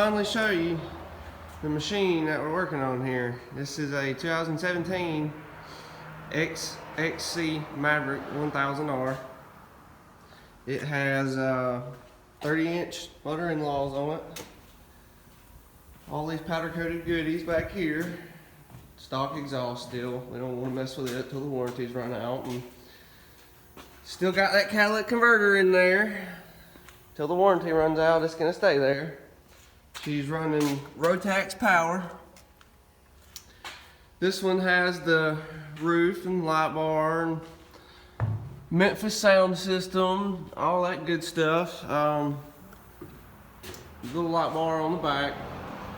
finally show you the machine that we're working on here. This is a 2017 XC Maverick 1000R. It has 30-inch mother-in-laws on it. All these powder-coated goodies back here. Stock exhaust still. We don't want to mess with it till the warranties run out. And still got that catalytic converter in there. Till the warranty runs out, it's going to stay there. She's running Rotax power. This one has the roof and light bar and Memphis sound system, all that good stuff. Little light bar on the back,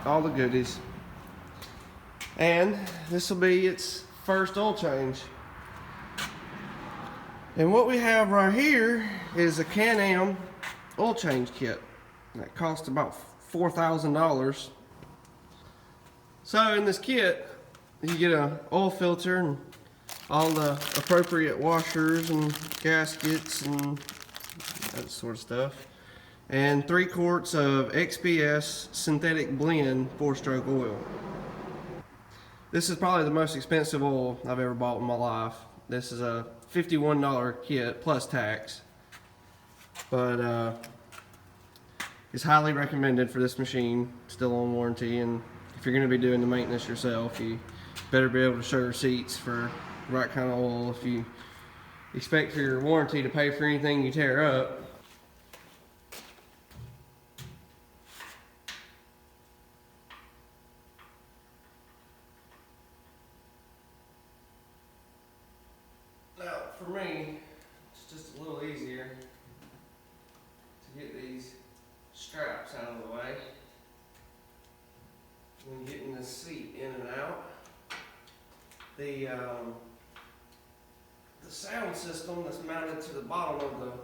all the goodies. And this will be its first oil change. And what we have right here is a Can-Am oil change kit that costs about $4,000. So in this kit, you get an oil filter and all the appropriate washers and gaskets and that sort of stuff, and 3 quarts of XPS synthetic blend 4-stroke oil. This is probably the most expensive oil I've ever bought in my life. This is a $51 kit plus tax, but it's highly recommended for this machine, still on warranty. And if you're going to be doing the maintenance yourself, you better be able to show receipts for the right kind of oil if you expect for your warranty to pay for anything you tear up. Now, for me, it's just a little easier to get these straps out of the way when getting this seat in and out. The sound system that's mounted to the bottom of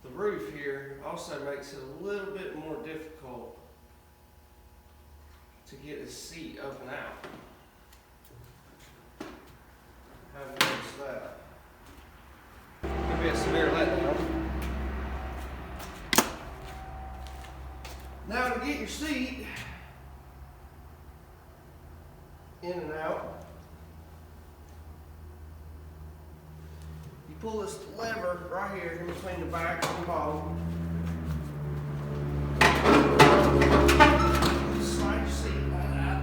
the roof here also makes it a little bit more difficult to get this seat up and out. I haven't noticed that. Could be a severe letdown. Now to get your seat in and out, you pull this lever right here in between the back and the bottom. Slide your seat like that,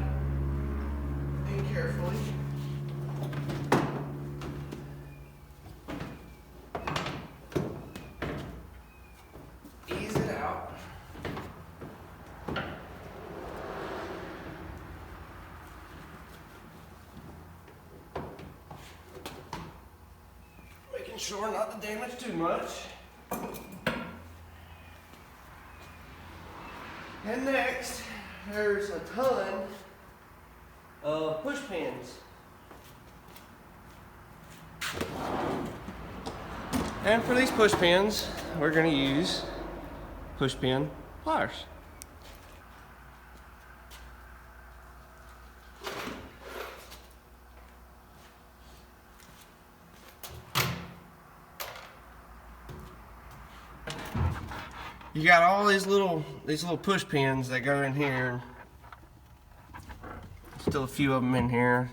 and carefully. Ease it out. Making sure not to damage too much. And next, there's a ton of push pins. And for these push pins, we're going to use push pin pliers. You got all these little push pins that go in here. Still a few of them in here.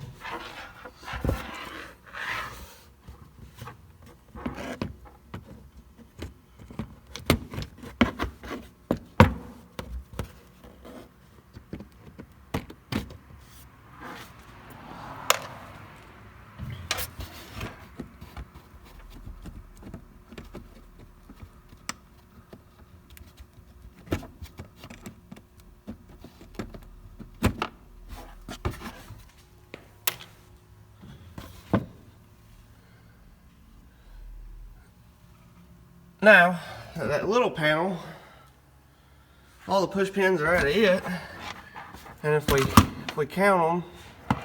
Now, that little panel, all the push pins are at it, and if we count them,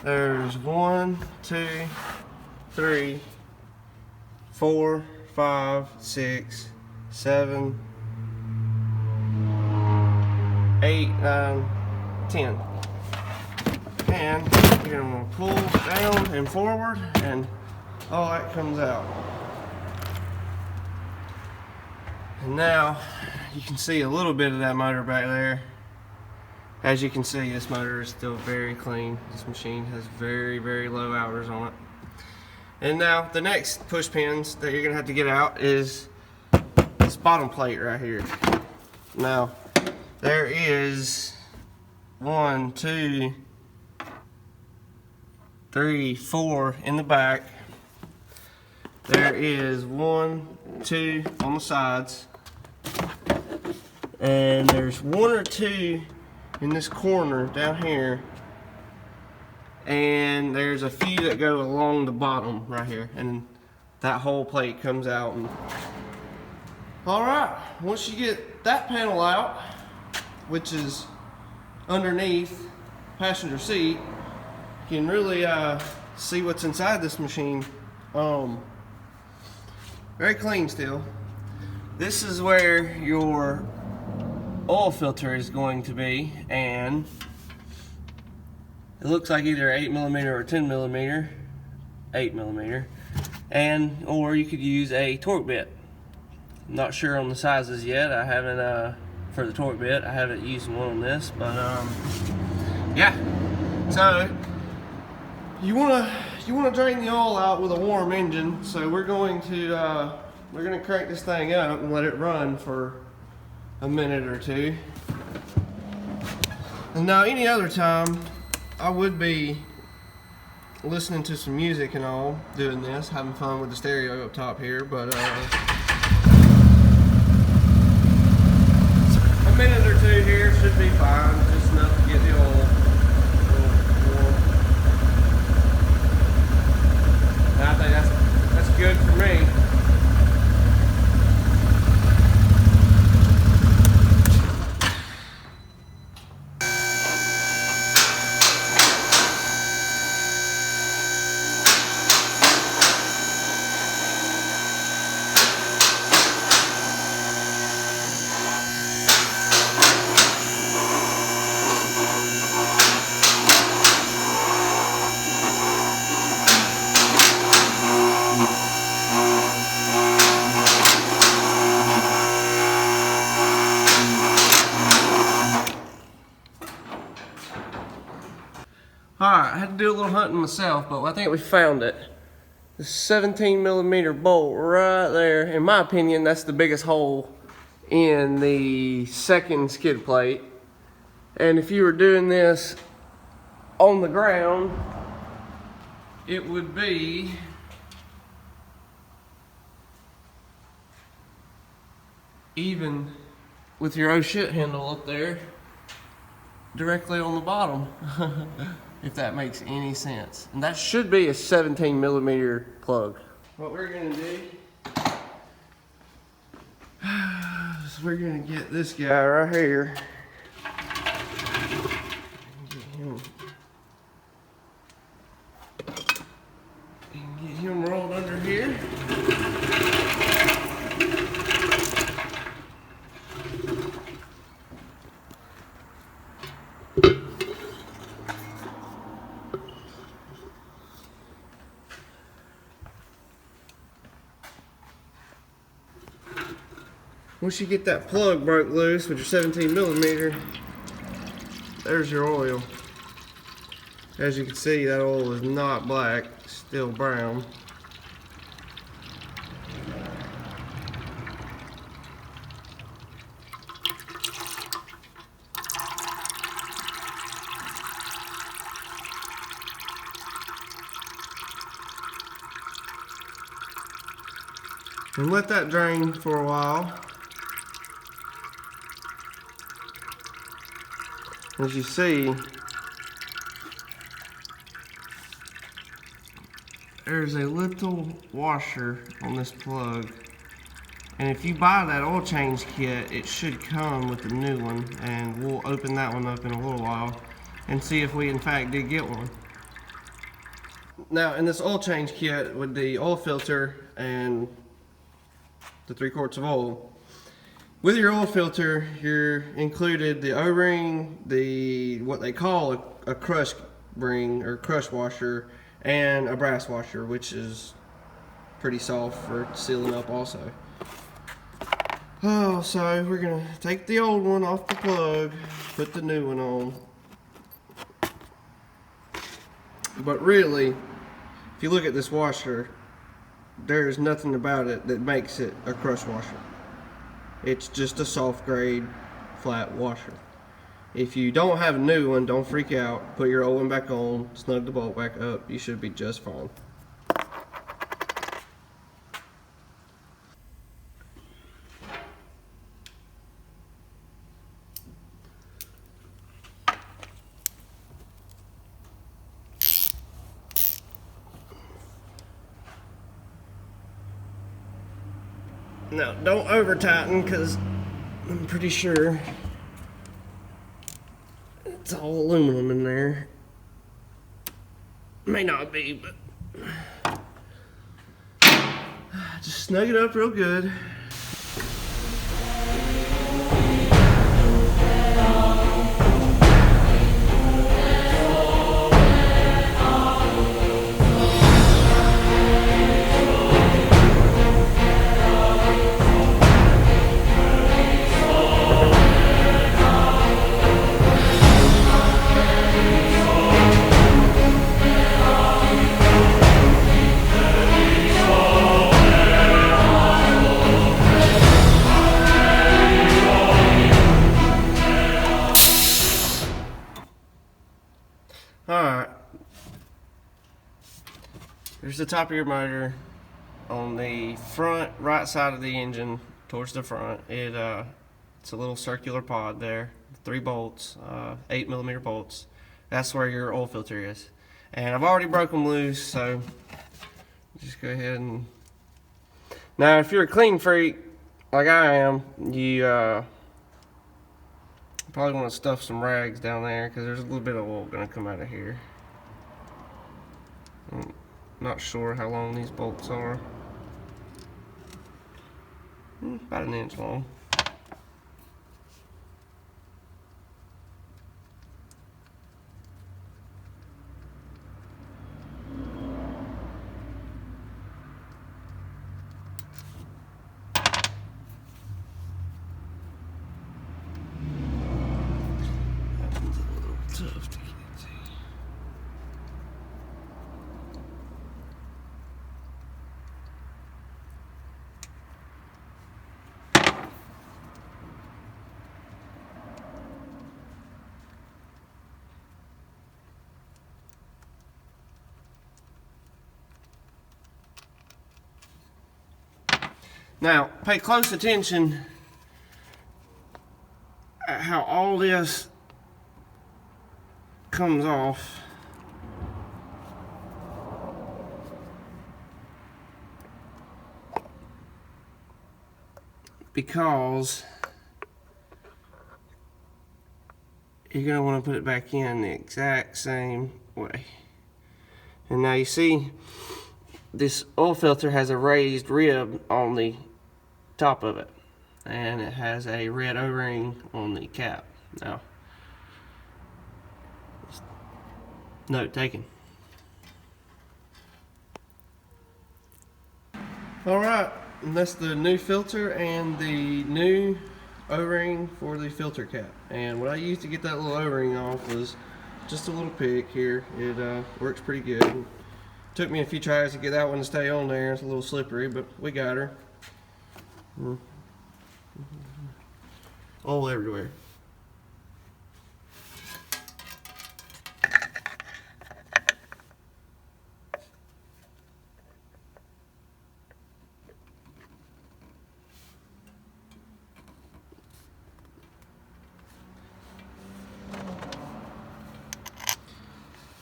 there's 1, 2, 3, 4, 5, 6, 7, 8, 9, 10. And you're going to pull down and forward, and all that comes out. And now you can see a little bit of that motor back there. As you can see, this motor is still very clean. This machine has very, very low hours on it. And now the next push pins that you're gonna have to get out is this bottom plate right here. Now, there is 1, 2, 3, 4 in the back. There is 1, 2 on the sides. And there's 1 or 2 in this corner down here. And there's a few that go along the bottom right here. And that whole plate comes out. And alright, once you get that panel out, which is underneath passenger seat, you can really see what's inside this machine. Very clean still. This is where your oil filter is going to be, and it looks like either 8mm or 10mm, 8mm, and or you could use a torque bit. I'm not sure on the sizes yet. I haven't for the torque bit. I haven't used one on this, but yeah. So you wanna drain the oil out with a warm engine. So we're gonna crank this thing up and let it run for a minute or two. And now any other time I would be listening to some music and all, doing this, having fun with the stereo up top here, but a minute or two here should be fine, just enough to get the oil warm. And I think that's good for me. Alright, I had to do a little hunting myself, but I think we found it. The 17mm bolt right there. In my opinion, that's the biggest hole in the second skid plate. And if you were doing this on the ground, it would be even with your oh shit handle up there, directly on the bottom. If that makes any sense. And that should be a 17mm plug. What we're gonna do is we're gonna get this guy right here. Get him rolled under here. Once you get that plug broke loose with your 17mm, there's your oil. As you can see, that oil is not black, it's still brown. And let that drain for a while. As you see, there's a little washer on this plug, and if you buy that oil change kit, it should come with a new one, and we'll open that one up in a little while and see if we in fact did get one. Now in this oil change kit with the oil filter and the 3 quarts of oil, with your oil filter, you're included the O-ring, the what they call a crush ring or crush washer, and a brass washer, which is pretty soft for sealing up also. Oh, so we're gonna take the old one off the plug, put the new one on. But really, if you look at this washer, there's nothing about it that makes it a crush washer. It's just a soft grade flat washer. If you don't have a new one, don't freak out. Put your old one back on, snug the bolt back up. You should be just fine. Now, don't over tighten because I'm pretty sure it's all aluminum in there. May not be, but just snug it up real good. Alright, here's the top of your motor on the front right side of the engine towards the front. It's a little circular pod there, 3 bolts, 8mm bolts. That's where your oil filter is. And I've already broke them loose, so just go ahead and... Now if you're a clean freak like I am, you probably want to stuff some rags down there because there's a little bit of oil going to come out of here. I'm not sure how long these bolts are. About 1 inch long. Tough to get to. Now, pay close attention at how all this comes off. Because you're going to want to put it back in the exact same way. And now you see this oil filter has a raised rib on the top of it, and it has a red O-ring on the cap. Now, note taken. Alright, and that's the new filter and the new O-ring for the filter cap. And what I used to get that little O-ring off was just a little pick here. It works pretty good. Took me a few tries to get that one to stay on there. It's a little slippery, but we got her. All everywhere.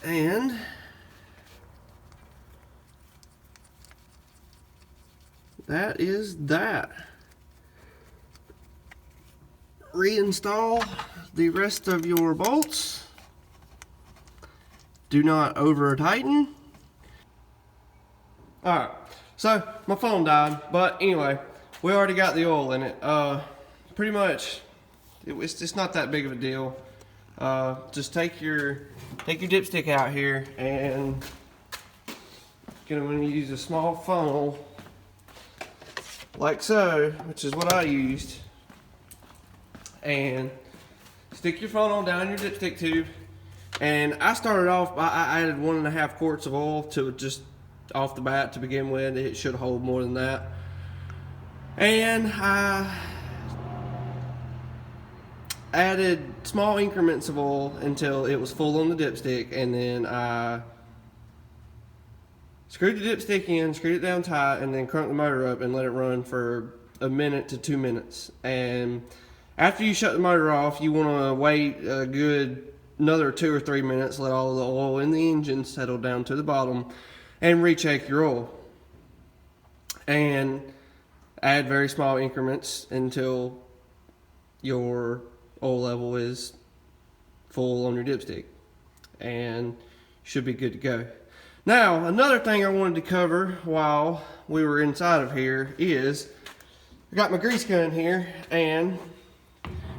And that is that. Reinstall the rest of your bolts. Do not over tighten. Alright, so my phone died, but anyway, we already got the oil in it. Pretty much, it's not that big of a deal. Just take your dipstick out here, and I'm going to use a small funnel like so, which is what I used, and stick your phone on down your dipstick tube. And I started off, I added 1.5 quarts of oil to just off the bat to begin with. It should hold more than that. And I added small increments of oil until it was full on the dipstick, and then I screwed the dipstick in, screwed it down tight, and then cranked the motor up and let it run for 1 minute to 2 minutes. And after you shut the motor off, you want to wait a good another 2 or 3 minutes, let all the oil in the engine settle down to the bottom, and recheck your oil. And add very small increments until your oil level is full on your dipstick, and should be good to go. Now, another thing I wanted to cover while we were inside of here is I got my grease gun here, and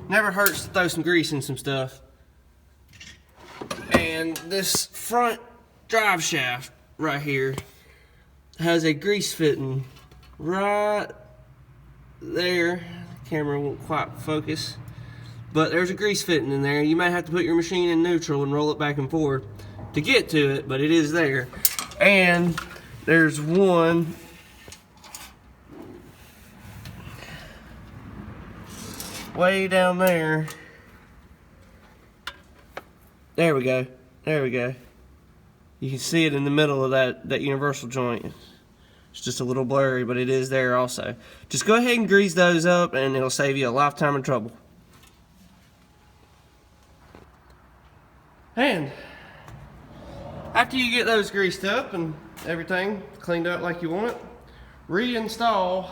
never hurts to throw some grease in some stuff. And this front drive shaft right here has a grease fitting right there. The camera won't quite focus, but there's a grease fitting in there. You might have to put your machine in neutral and roll it back and forth to get to it, but it is there. And there's one way down there. There we go. There we go. You can see it in the middle of that universal joint. It's just a little blurry, but it is there also. Just go ahead and grease those up, and it'll save you a lifetime of trouble. And after you get those greased up and everything cleaned up like you want it, reinstall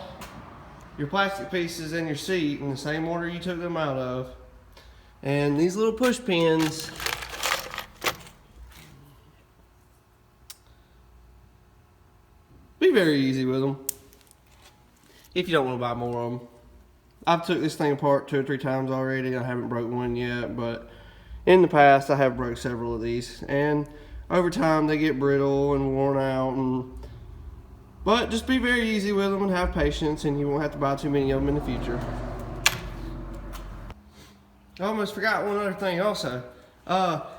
your plastic pieces in your seat in the same order you took them out of. And these little push pins, be very easy with them if you don't want to buy more of them. I've took this thing apart 2 or 3 times already. I haven't broke one yet, but in the past I have broke several of these, and over time they get brittle and worn out. But just be very easy with them and have patience, and you won't have to buy too many of them in the future. I almost forgot one other thing also.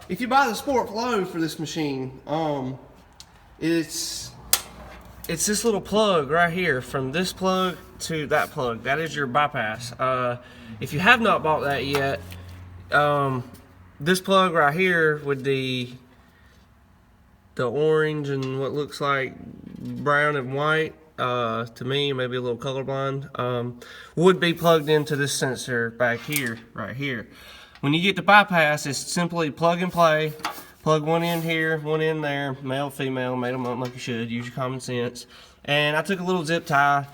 If you buy the Sport Flow for this machine, it's this little plug right here, from this plug to that plug. That is your bypass. If you have not bought that yet, this plug right here with the orange and what looks like brown and white, to me, maybe a little colorblind, would be plugged into this sensor back here, right here. When you get the bypass, it's simply plug and play. Plug one in here, one in there, male, female, made them up like you should, use your common sense. And I took a little zip tied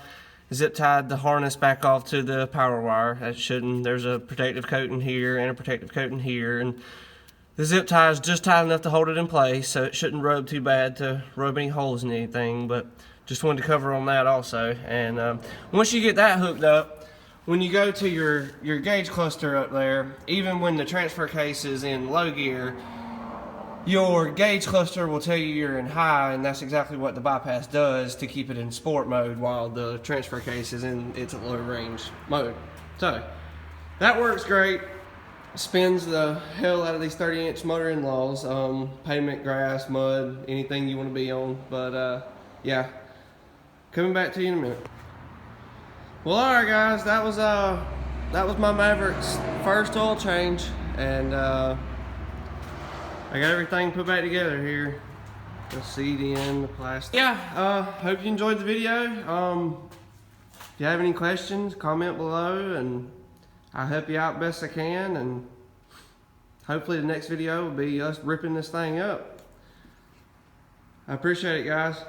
the harness back off to the power wire. That shouldn't, there's a protective coating here and a protective coating here, and the zip tie is just tight enough to hold it in place, so it shouldn't rub too bad to rub any holes in anything, but just wanted to cover on that also. And once you get that hooked up, when you go to your gauge cluster up there, even when the transfer case is in low gear, your gauge cluster will tell you you're in high, and that's exactly what the bypass does to keep it in sport mode while the transfer case is in its low range mode. So that works great. Spins the hell out of these 30-inch motor in-laws. Pavement, grass, mud, anything you want to be on. But yeah, coming back to you in a minute. Well, alright guys, that was my Maverick's first oil change, and I got everything put back together here. The seat in, the plastic. Yeah, hope you enjoyed the video. If you have any questions, comment below, and I'll help you out best I can. And hopefully the next video will be us ripping this thing up. I appreciate it, guys.